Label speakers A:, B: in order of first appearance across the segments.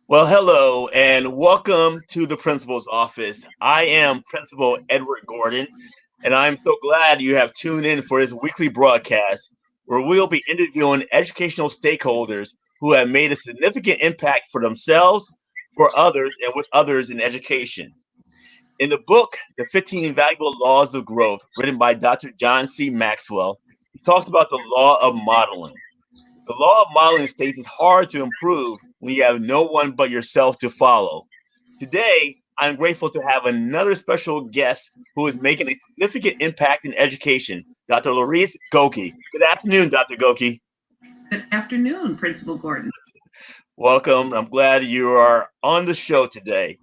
A: Well, hello and welcome to the principal's office. I am Principal Edward Gordon, and I'm so glad you have tuned in for this weekly broadcast where we'll be interviewing educational stakeholders who have made a significant impact for themselves, for others, and with others in education. In the book, The 15 Valuable Laws of Growth, written by Dr. John C. Maxwell, he talks about the law of modeling. The law of modeling states it's hard to improve when you have no one but yourself to follow. Today, I'm grateful to have another special guest who is making a significant impact in education, Dr. Larice Gokeys. Good afternoon, Dr. Gokeys.
B: Good afternoon, Principal Gordon.
A: Welcome. I'm glad you are on the show today.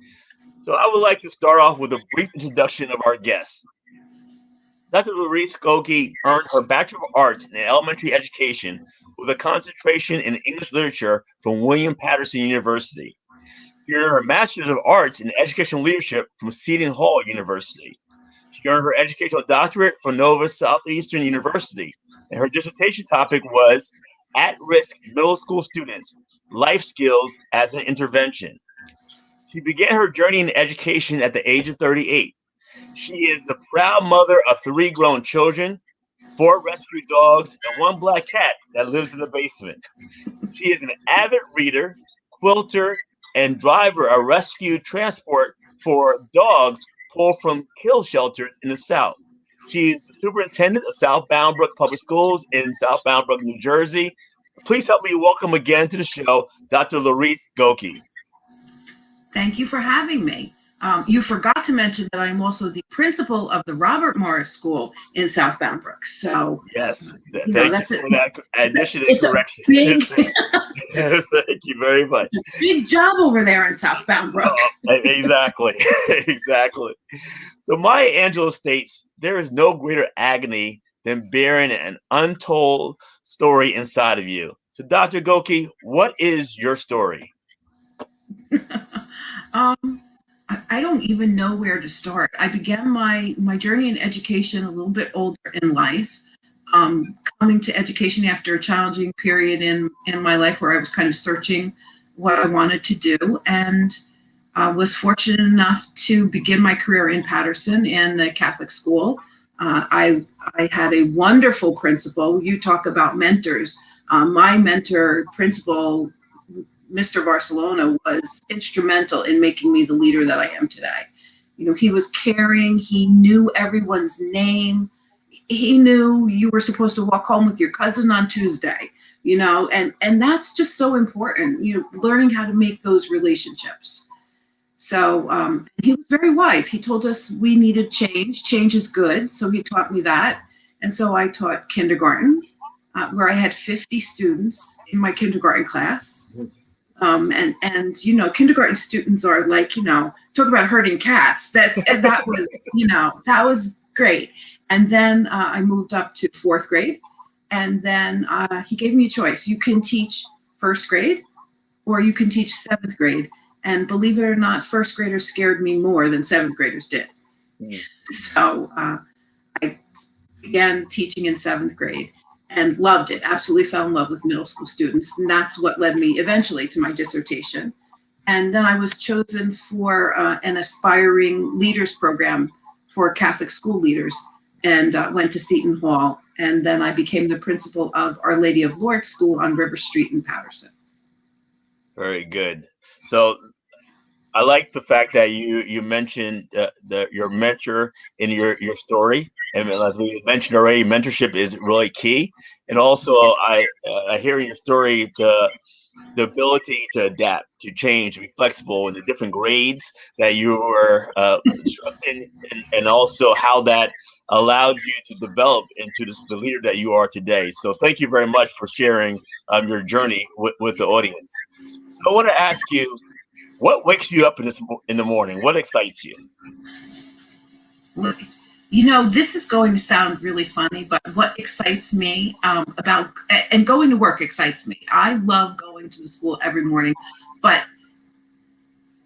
A: So, I would like to start off with a brief introduction of our guest. Dr. Larice Gokeys earned her Bachelor of Arts in Elementary Education with a concentration in English Literature from William Patterson University. She earned her Master's of Arts in Educational Leadership from Seton Hall University. She earned her educational doctorate from Nova Southeastern University, and her dissertation topic was At-Risk Middle School Students, Life Skills as an Intervention. She began her journey in education at the age of 38. She is the proud mother of three grown children, four rescue dogs, and one black cat that lives in the basement. She is an avid reader, quilter, and driver of rescue transport for dogs pulled from kill shelters in the South. She is the superintendent of South Bound Brook Public Schools in South Bound Brook, New Jersey. Please help me welcome again to the show, Dr. Larice Gokeys.
B: Thank you for having me. You forgot to mention that I'm also the principal of the Robert Morris School in South Bound Brook. So,
A: Yes, thank you
B: that's it.
A: for that addition and
B: It's a
A: correction.
B: big,
A: Thank you very much.
B: big job over there in South Bound Brook.
A: Exactly, exactly. So Maya Angelou states, there is no greater agony than bearing an untold story inside of you. So Dr. Gokeys, what is your story?
B: um, I don't even know where to start. I began my journey in education a little bit older in life. Um, Coming to education after a challenging period in my life where I was kind of searching what I wanted to do, and was fortunate enough to begin my career in Patterson in the Catholic school. I had a wonderful principal. You talk about mentors. My mentor, principal, Mr. Barcelona, was instrumental in making me the leader that I am today. You know, he was caring. He knew everyone's name. He knew you were supposed to walk home with your cousin on Tuesday. And that's just so important. Learning how to make those relationships. So he was very wise. He told us we needed change. Change is good. So he taught me that. And so I taught kindergarten, where I had 50 students in my kindergarten class. And kindergarten students are like, talk about herding cats. That was great. And then I moved up to fourth grade. And then he gave me a choice. You can teach first grade or you can teach seventh grade. And believe it or not, first graders scared me more than seventh graders did.
A: Mm.
B: So I began teaching in seventh grade and loved it. Absolutely fell in love with middle school students. And that's what led me eventually to my dissertation. And then I was chosen for an aspiring leaders program for Catholic school leaders and went to Seton Hall. And then I became the principal of Our Lady of Lourdes School on River Street in Patterson.
A: Very good. So I like the fact that you mentioned your mentor in your story, and as we mentioned already, mentorship is really key. And also, I hear in your story the ability to adapt, to change, to be flexible in the different grades that you were instructing, and also how that allowed you to develop into the leader that you are today. So thank you very much for sharing your journey with the audience. So I want to ask you, what wakes you up in the morning? What excites you?
B: This is going to sound really funny, but what excites me about and going to work excites me. I love going to the school every morning, but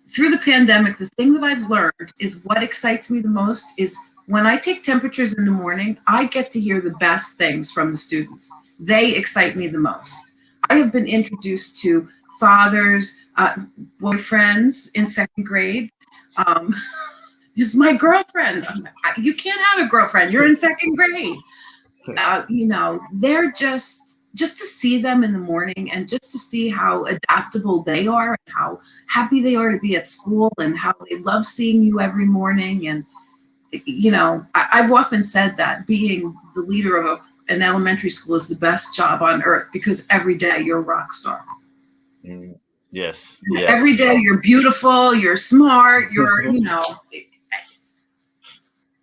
B: through the pandemic, the thing that I've learned is what excites me the most is when I take temperatures in the morning, I get to hear the best things from the students. They excite me the most. I have been introduced to fathers, boyfriends in second grade. Um, this is my girlfriend. You can't have a girlfriend. You're in second grade. They're just to see them in the morning and just to see how adaptable they are and how happy they are to be at school and how they love seeing you every morning. And I've often said that being the leader of an elementary school is the best job on earth because every day you're a rock star.
A: Yes,
B: Every
A: yes.
B: day you're beautiful, you're smart,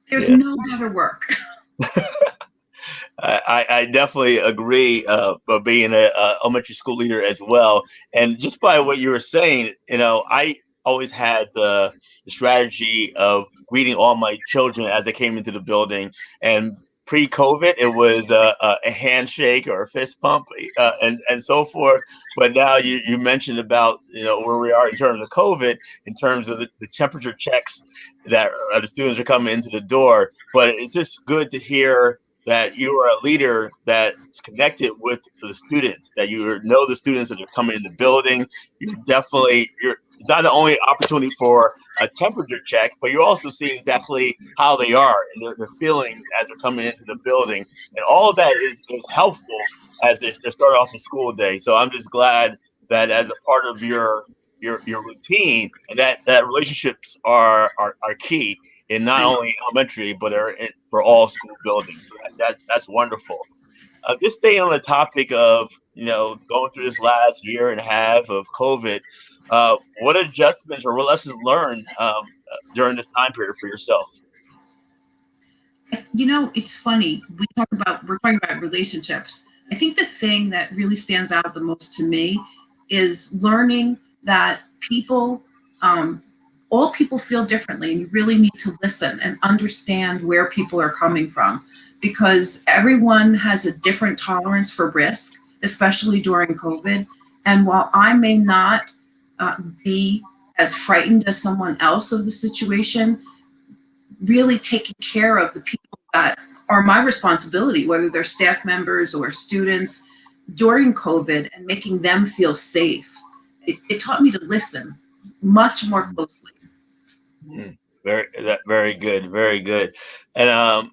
B: there's
A: Yes.
B: no better work.
A: I definitely agree for being a elementary school leader as well. And just by what you were saying, I always had the strategy of greeting all my children as they came into the building. And pre-COVID, it was a handshake or a fist pump and so forth. But now you mentioned about where we are in terms of COVID, in terms of the temperature checks that the students are coming into the door. But it's just good to hear that you are a leader that's connected with the students, that you know the students that are coming in the building. It's not the only opportunity for a temperature check, but you're also seeing exactly how they are and their feelings as they're coming into the building. And all of that is helpful as they start off the school day. So I'm just glad that as a part of your routine, and that relationships are key in not only elementary but for all school buildings. So that's wonderful. Just staying on the topic of going through this last year and a half of COVID, what adjustments or what lessons learned during this time period for yourself?
B: It's funny. We're talking about relationships. I think the thing that really stands out the most to me is learning that um, all people feel differently, and you really need to listen and understand where people are coming from, because everyone has a different tolerance for risk, especially during COVID. And while I may not be as frightened as someone else of the situation, really taking care of the people that are my responsibility, whether they're staff members or students, during COVID, and making them feel safe. It taught me to listen much more closely.
A: Mm, very good, very good. And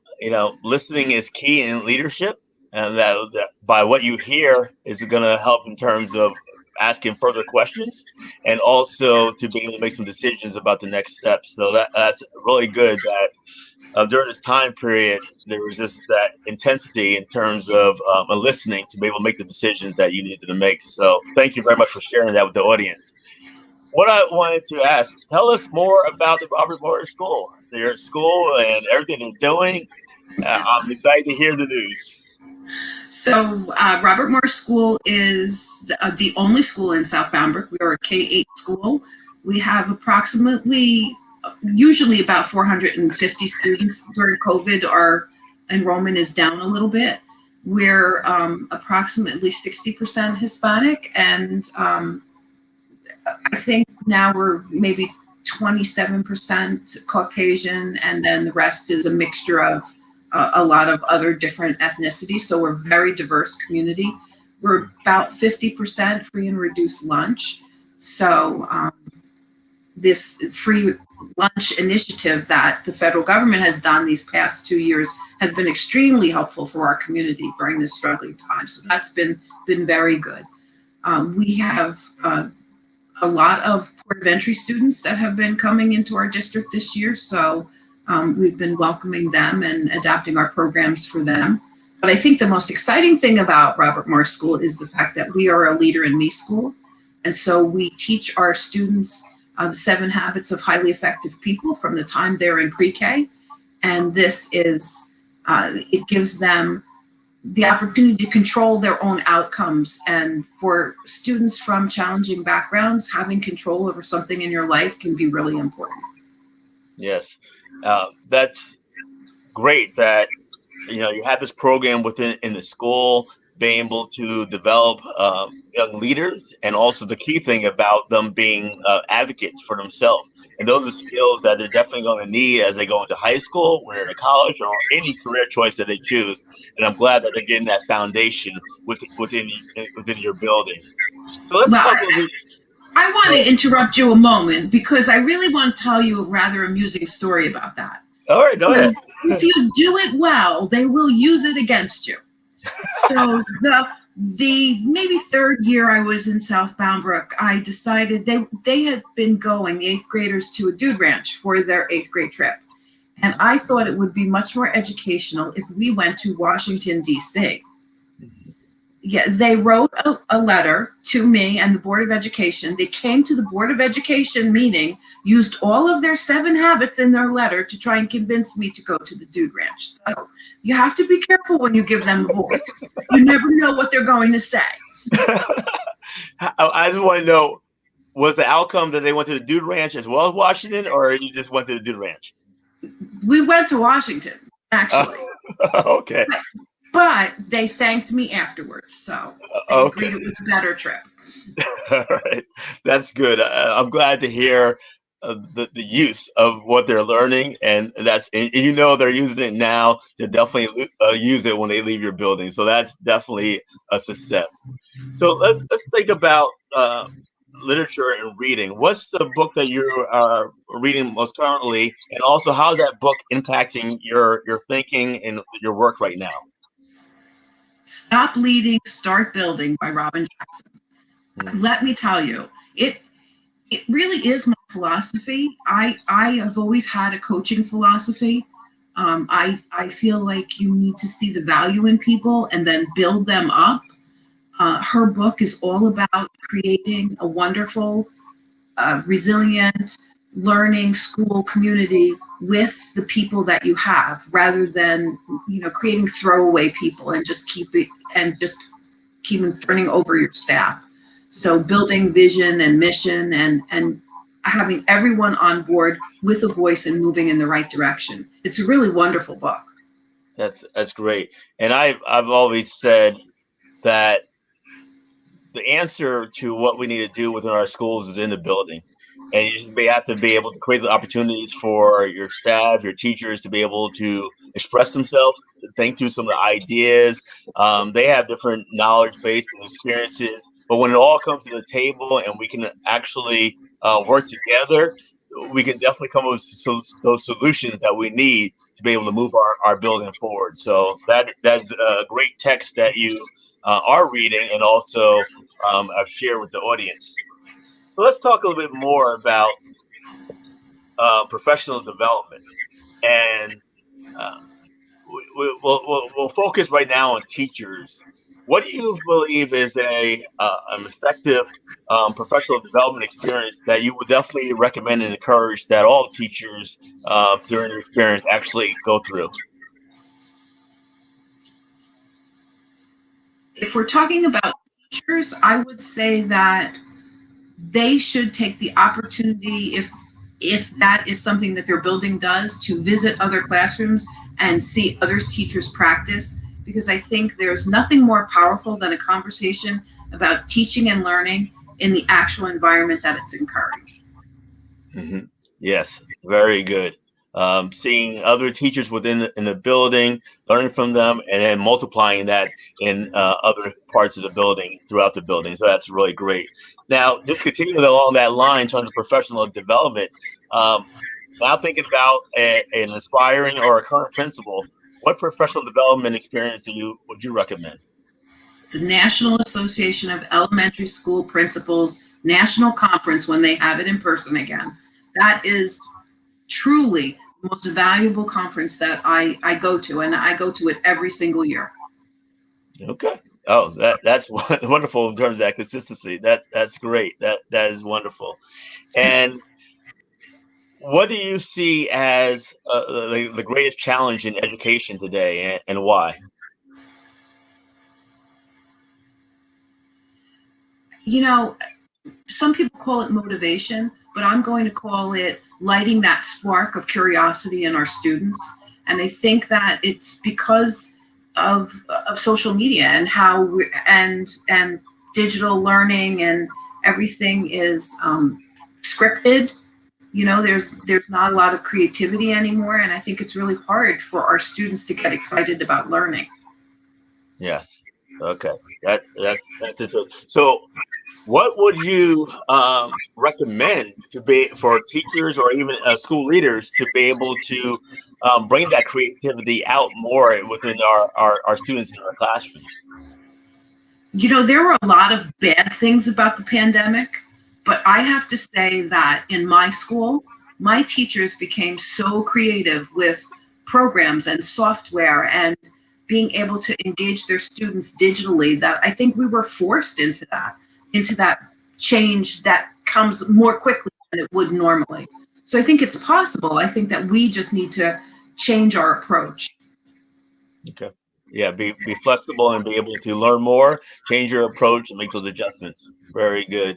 A: listening is key in leadership, and that by what you hear is going to help in terms of asking further questions, and also to be able to make some decisions about the next steps. So that's really good. That during this time period, there was just that intensity in terms of listening to be able to make the decisions that you needed to make. So thank you very much for sharing that with the audience. What I wanted to ask, tell us more about the Robert Morris School, their school and everything they're doing. I'm excited to hear the news.
B: So, Robert Morris School is the only school in South Bamberg. We are a K-8 school. We have usually about 450 students. During COVID, our enrollment is down a little bit. We're approximately 60% Hispanic, and I think now we're maybe 27% Caucasian, and then the rest is a mixture of a lot of other different ethnicities. So we're a very diverse community. We're about 50% free and reduced lunch. So this free lunch initiative that the federal government has done these past 2 years has been extremely helpful for our community during this struggling time. So that's been very good. We have a lot of port of entry students that have been coming into our district this year. So we've been welcoming them and adapting our programs for them. But I think the most exciting thing about Robert Morris School is the fact that we are a Leader in Me school. And so we teach our students the 7 habits of highly effective people from the time they're in pre-K. And it gives them the opportunity to control their own outcomes. And for students from challenging backgrounds, having control over something in your life can be really important.
A: Yes, that's great that you have this program within in the school, being able to develop young leaders, and also the key thing about them being advocates for themselves. And those are skills that they're definitely going to need as they go into high school, when they're in college, or any career choice that they choose. And I'm glad that they're getting that foundation within your building. So let's
B: Well,
A: talk a little bit.
B: I want to
A: Oh,
B: interrupt you a moment because I really want to tell you a rather amusing story about that.
A: all right, go ahead.
B: Because if you do it well, they will use it against you. So the maybe third year I was in South Bound Brook, I decided they had been going, the eighth graders, to a dude ranch for their eighth grade trip. And I thought it would be much more educational if we went to Washington, D.C. Yeah, they wrote a letter to me and the Board of Education. They came to the Board of Education meeting, used all of their 7 habits in their letter to try and convince me to go to the dude ranch. So you have to be careful when you give them a voice. You never know what they're going to say.
A: I just want to know, was the outcome that they went to the Dude Ranch as well as Washington, or you just went to the Dude Ranch?
B: We went to Washington, actually,
A: Okay.
B: but they thanked me afterwards. So they
A: Okay.
B: agreed it was a better trip.
A: All right. That's good. I'm glad to hear the use of what they're learning, and and you know they're using it now to definitely use it when they leave your building. So that's definitely a success. So let's think about literature and reading. What's the book that you are reading most currently, and also how's that book impacting your thinking and your work right now?
B: Stop Leading, Start Building by Robin Jackson.
A: Mm.
B: Let me tell you, it really is my philosophy. I have always had a coaching philosophy. I feel like you need to see the value in people and then build them up. Her book is all about creating a wonderful, resilient learning school community with the people that you have, rather than creating throwaway people and just keeping turning over your staff. So building vision and mission and having everyone on board with a voice and moving in the right direction. It's a really wonderful book.
A: That's great. And I've always said that the answer to what we need to do within our schools is in the building. And you just have to be able to create the opportunities for your staff, your teachers to be able to express themselves, to think through some of the ideas. They have different knowledge base and experiences, but when it all comes to the table and we can actually work together, we can definitely come up with those solutions that we need to be able to move our building forward. So that's a great text that you are reading, and also I've shared with the audience. So let's talk a little bit more about professional development, and uh, we'll focus right now on teachers. What do you believe is an effective professional development experience that you would definitely recommend and encourage that all teachers during their experience actually go through?
B: If we're talking about teachers, I would say that they should take the opportunity, if that is something that their building does, to visit other classrooms and see others teachers practice, because I think there's nothing more powerful than a conversation about teaching and learning in the actual environment that it's encouraged.
A: Hmm. Yes, very good. Seeing other teachers in the building, learning from them, and then multiplying that in other parts of the building throughout the building. So that's really great. Now, just continuing along that line in terms of professional development, um, now thinking about an aspiring or a current principal, what professional development experience would you recommend?
B: The National Association of Elementary School Principals National Conference, when they have it in person again. That is truly the most valuable conference that I go to, and I go to it every single year.
A: Okay. Oh, that's wonderful in terms of that consistency. That's great. That is wonderful.
B: And
A: And what do you see as the greatest challenge in education today, and why?
B: you know, some people call it motivation, but I'm going to call it lighting that spark of curiosity in our students. And I think that it's because of social media and and digital learning, and everything is scripted. There's not a lot of creativity anymore, and I think it's really hard for our students to get excited about learning.
A: Yes. Okay. That's interesting. So What would you recommend to be for teachers or even school leaders to be able to bring that creativity out more within our students in our classrooms?
B: There were a lot of bad things about the pandemic, but I have to say that in my school, my teachers became so creative with programs and software and being able to engage their students digitally that I think we were forced into that change that comes more quickly than it would normally. So I think it's possible. I think that we just need to change our approach.
A: Okay. Yeah, be flexible and be able to learn more, change your approach, and make those adjustments. Very good.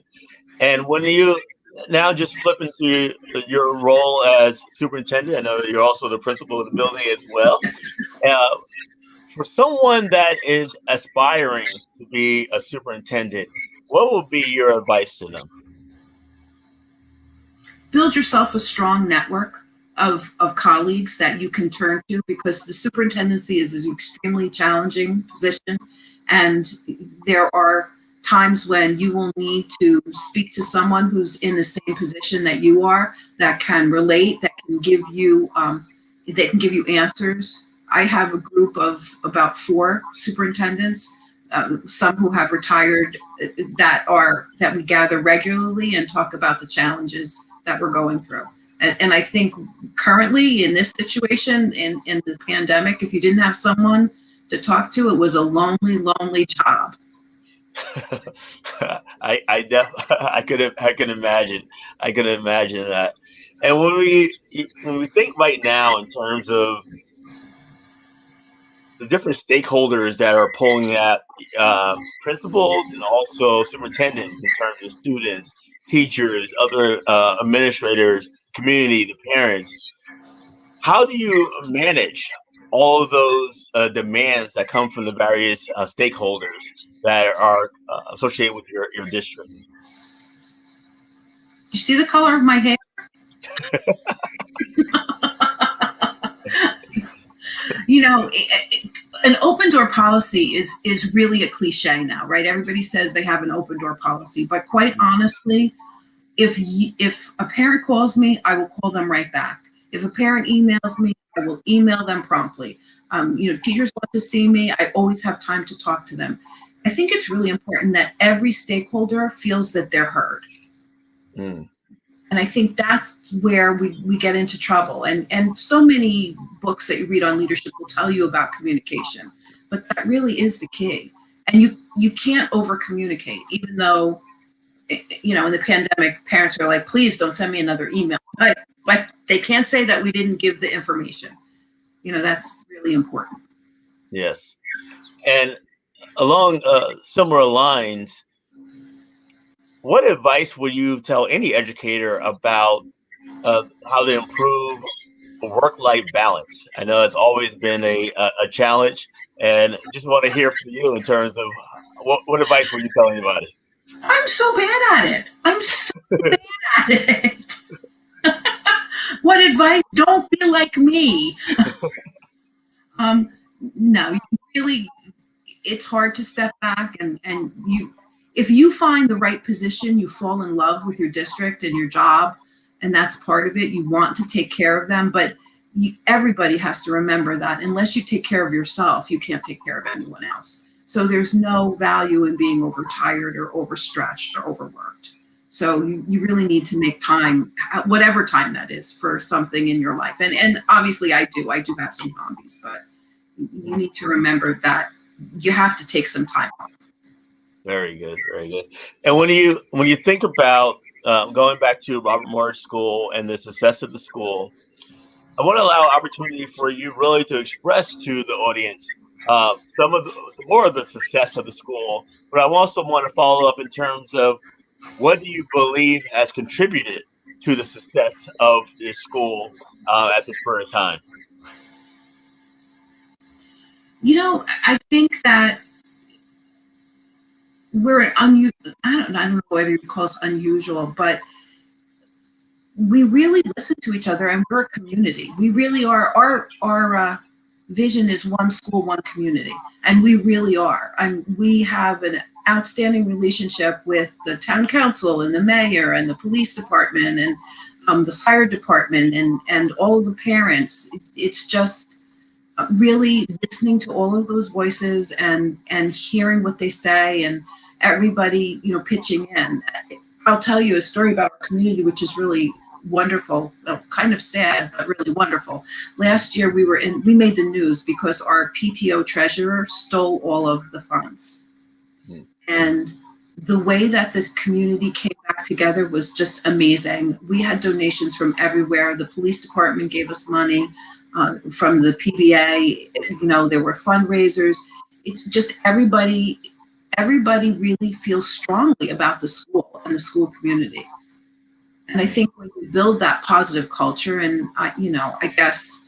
A: And when you now just flip into your role as superintendent, I know that you're also the principal of the building as well. Uh, for someone that is aspiring to be a superintendent, what would be your advice to them?
B: Build yourself a strong network of colleagues that you can turn to, because the superintendency is an extremely challenging position. And there are times when you will need to speak to someone who's in the same position that you are, that can relate, that can give you answers. I have a group of about four superintendents, some who have retired, that we gather regularly and talk about the challenges that we're going through. And I think currently in this situation, in the pandemic, if you didn't have someone to talk to, it was a lonely, lonely job.
A: I can imagine. I can imagine that. And when we think right now in terms of the different stakeholders that are pulling at principals and also superintendents in terms of students, teachers, other administrators, community, the parents. How do you manage all of those demands that come from the various stakeholders that are associated with your district?
B: You see the color of my hair? you know, an open door policy is really a cliche now, right? Everybody says they have an open door policy, but quite honestly, if a parent calls me, I will call them right back. If a parent emails me, I will email them promptly. Teachers want to see me. I always have time to talk to them. I think it's really important that every stakeholder feels that they're heard.
A: Mm,
B: And I think that's where we get into trouble. And so many books that you read on leadership will tell you about communication, but that really is the key. And you can't over communicate, even though in the pandemic, parents are like, please don't send me another email. But they can't say that we didn't give the information. That's really important.
A: yes. And along similar lines, what advice would you tell any educator about how to improve work-life balance? I know it's always been a challenge, and just want to hear from you in terms of what advice were you telling anybody?
B: I'm so bad at it. I'm so bad at it. What advice? Don't be like me. Um, no, really, it's hard to step back and if you find the right position, you fall in love with your district and your job, and that's part of it. You want to take care of them, but everybody has to remember that unless you take care of yourself, you can't take care of anyone else. So there's no value in being overtired or overstretched or overworked. So you really need to make time, whatever time that is, for something in your life. And obviously I do have some hobbies, but you need to remember that you have to take some time off.
A: Very good, very good. And when you think about going back to Robert Morris School and the success of the school, I want to allow opportunity for you really to express to the audience some more of the success of the school. But I also want to follow up in terms of what do you believe has contributed to the success of this school at this current time?
B: I think that we're unusual. I don't know whether you call us unusual, but we really listen to each other, and we're a community. We really are. Our vision is one school, one community, and we really are. And we have outstanding relationship with the town council and the mayor and the police department and the fire department and all of the parents. It's just really listening to all of those voices and hearing what they say and everybody, pitching in. I'll tell you a story about our community, which is really wonderful, kind of sad, but really wonderful. Last year we made the news because our PTO treasurer stole all of the funds. And the way that this community came back together was just amazing. We had donations from everywhere. The police department gave us money from the PBA. There were fundraisers. It's just everybody really feels strongly about the school and the school community. And I think when you build that positive culture, and I guess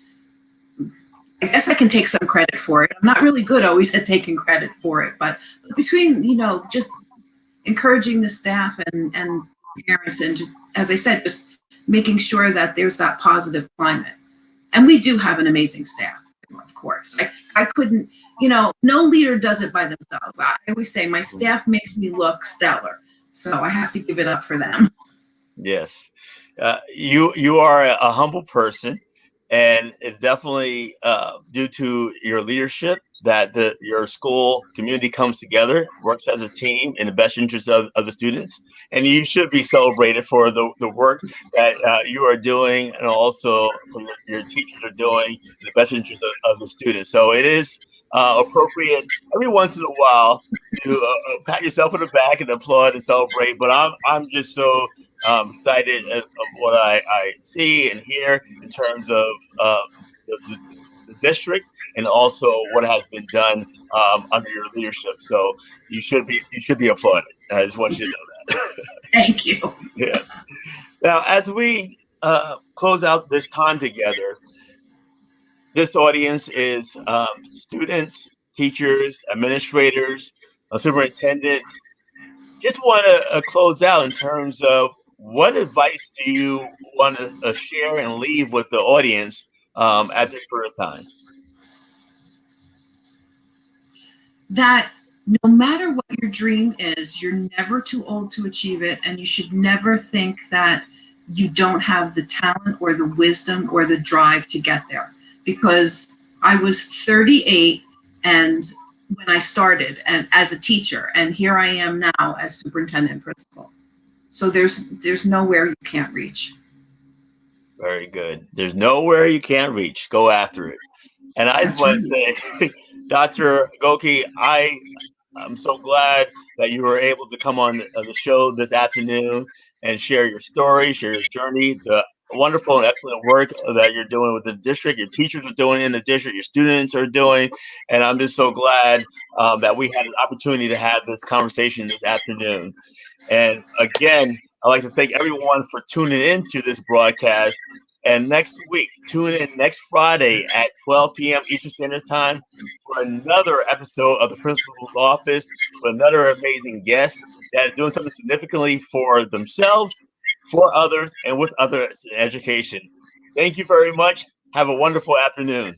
B: I can take some credit for it. I'm not really good always at taking credit for it, but between, just encouraging the staff and parents and, as I said, just making sure that there's that positive climate. And we do have an amazing staff, of course. I couldn't, no leader does it by themselves. I always say my staff makes me look stellar. So I have to give it up for them.
A: Yes. You are a humble person, and it's definitely due to your leadership that your school community comes together, works as a team in the best interest of the students. And you should be celebrated for the work that you are doing, and also for your teachers are doing in the best interest of the students. So it is appropriate every once in a while to pat yourself on the back and applaud and celebrate. But I'm just so excited of what I see and hear in terms of the district, and also what has been done under your leadership. So you should be applauded. I just want you to know that.
B: Thank you.
A: Yes. Now, as we close out this time together, this audience is students, teachers, administrators, superintendents. Just want to close out in terms of what advice do you want to share and leave with the audience at this period of time?
B: That no matter what your dream is, you're never too old to achieve it, and you should never think that you don't have the talent or the wisdom or the drive to get there. Because I was 38 and when I started and as a teacher, and here I am now as superintendent and principal. So there's nowhere you can't reach.
A: Very good. There's nowhere you can't reach. Go after it. And I just
B: That's
A: want
B: right.
A: to say, Dr. Gokeys, I'm so glad that you were able to come on the show this afternoon and share your story, share your journey, the wonderful and excellent work that you're doing with the district, your teachers are doing in the district, your students are doing. And I'm just so glad that we had an opportunity to have this conversation this afternoon. And again, I'd like to thank everyone for tuning into this broadcast. And next week, tune in next Friday at 12 p.m. Eastern Standard Time for another episode of the Principal's Office with another amazing guest that is doing something significantly for themselves, for others, and with others in education. Thank you very much. Have a wonderful afternoon.